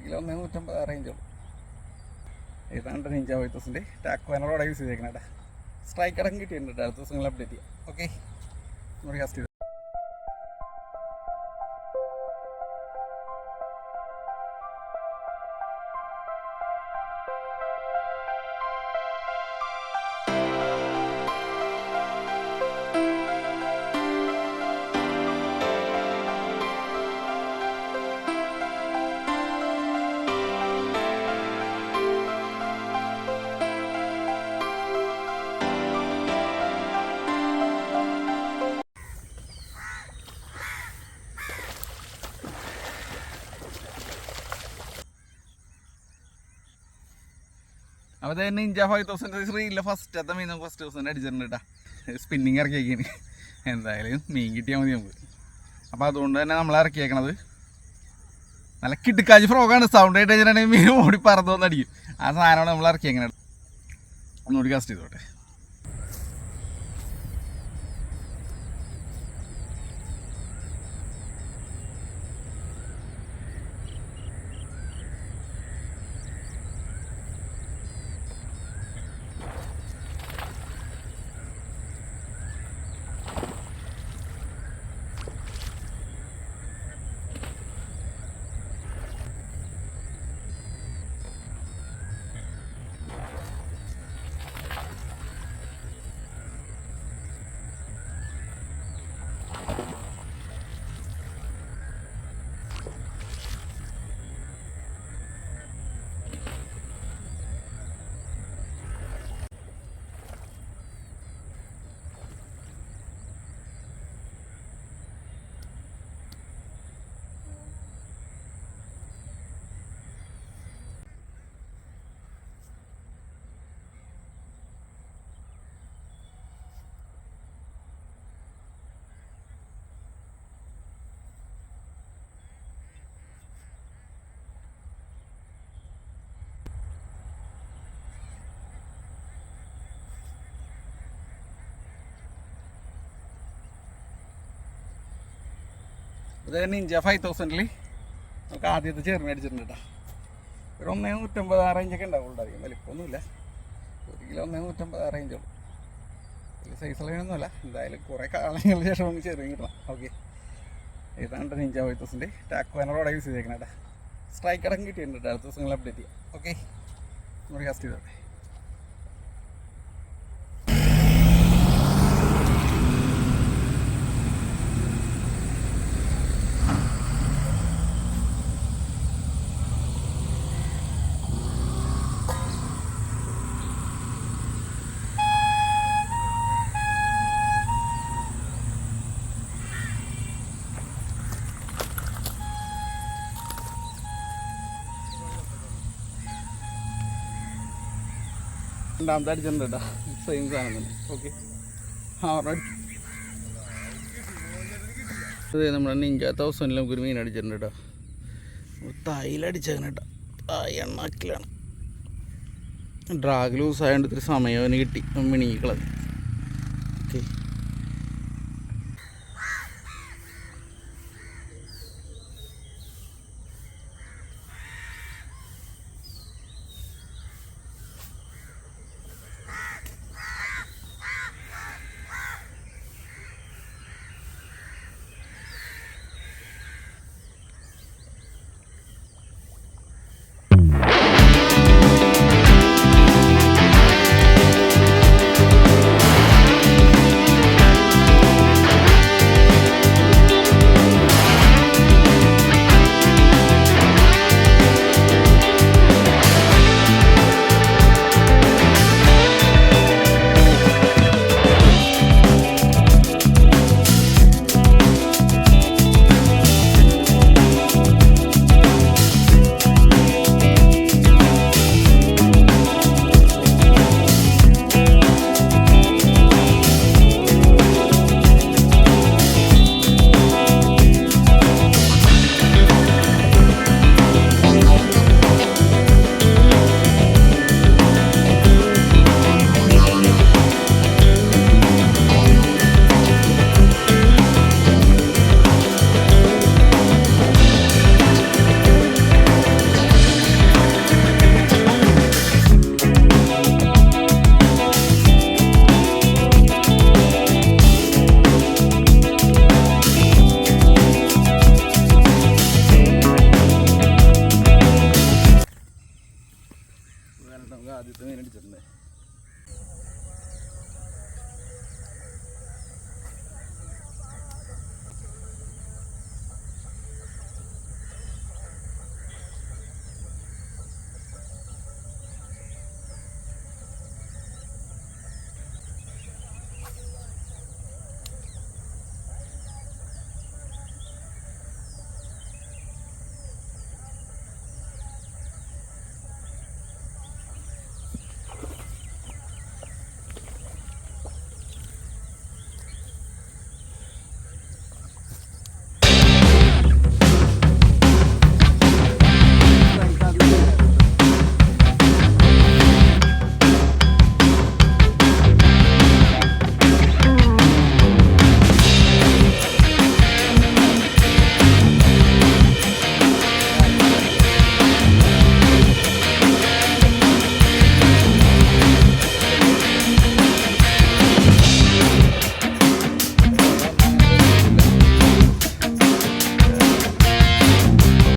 Kilo 150 റേഞ്ചുള്ളൂ. ഏതാണ്ട് Ninja 5000 ടാക്വാനോടെ use ചെയ്തേക്കണേട്ടാ. Strike അടക്കം കിട്ടിയിട്ടുണ്ട് കേട്ടോ. അടുത്ത ദിവസങ്ങൾ അപ്ഡേറ്റ് ചെയ്യാം. ഓക്കെ, നമ്മൾ കാസ്റ്റ് ചെയ്തു. അപ്പോൾ അത് നിഞ്ച 5000 റീലിലെ ഫസ്റ്റത്തെ മീൻ നമുക്ക് ഫസ്റ്റ് ദിവസം അടിച്ചിട്ടുണ്ട് കേട്ടോ. സ്പിന്നിങ് ഇറക്കിയേക്കാണ്. എന്തായാലും മീൻ കിട്ടിയാൽ മതി നമുക്ക്. അപ്പോൾ അതുകൊണ്ട് തന്നെ നമ്മൾ ഇറക്കിയേക്കണത് നല്ല കിടുക്കാജ് ഫ്രോഗാണ്. സൗണ്ട് ആയിട്ട് കഴിഞ്ഞിട്ടുണ്ടെങ്കിൽ മീൻ ഓടി പറന്നോന്ന് അടിക്കും. ആ സാധനമാണ് നമ്മൾ ഇറക്കിയേക്കണേ. ഒന്നുകൂടി കാസ്റ്റ് ചെയ്തോട്ടെ. അത് നിഞ്ച 5000 നമുക്ക് ആദ്യത്തെ ചെറുമീൻ അടിച്ചിട്ടുണ്ട് കേട്ടോ. ഒരു 150 റേഞ്ചൊക്കെ ഉണ്ടാവുള്ളൂ. അധികം വലിപ്പമൊന്നുമില്ല. 1 കിലോ 150 റേഞ്ചുള്ളൂ. വലിയ സൈസുള്ള മീനൊന്നുമല്ല. എന്തായാലും കുറേ കാലങ്ങൾക്ക് ശേഷം നമുക്ക് ചെറുമീൻ കിട്ടണം. ഓക്കെ, ഏതാണ്ട് നിഞ്ച 5000 ടാക്വാനോടെ യൂസ് ചെയ്തേക്കണം കേട്ടോ. സ്ട്രൈക്ക് അടക്കം കിട്ടിയിട്ടുണ്ട് കേട്ടോ. അടുത്ത ദിവസങ്ങൾ അപ്ഡേറ്റ് ചെയ്യാം. ഓക്കെ, നമ്മൾ കാസ്റ്റ് ചെയ്തോട്ടെ. രണ്ടാമത്തെ അടിച്ചിട്ടുണ്ട് കേട്ടോ. സെയിം സാധനം തന്നെ. ഓക്കെ, അതെ നമ്മുടെ നിഞ്ച 1000 നമുക്കൊരു മീൻ അടിച്ചിട്ടുണ്ട് കേട്ടോ. തായിലടിച്ചേക്കണം കേട്ടോ. തായ് എണ്ണാക്കിലാണ്. ഡ്രാഗ് ലൂസ് ആയതുകൊണ്ട് ഇത്തിരി സമയം അവന് കിട്ടി. മിണിക്കളത്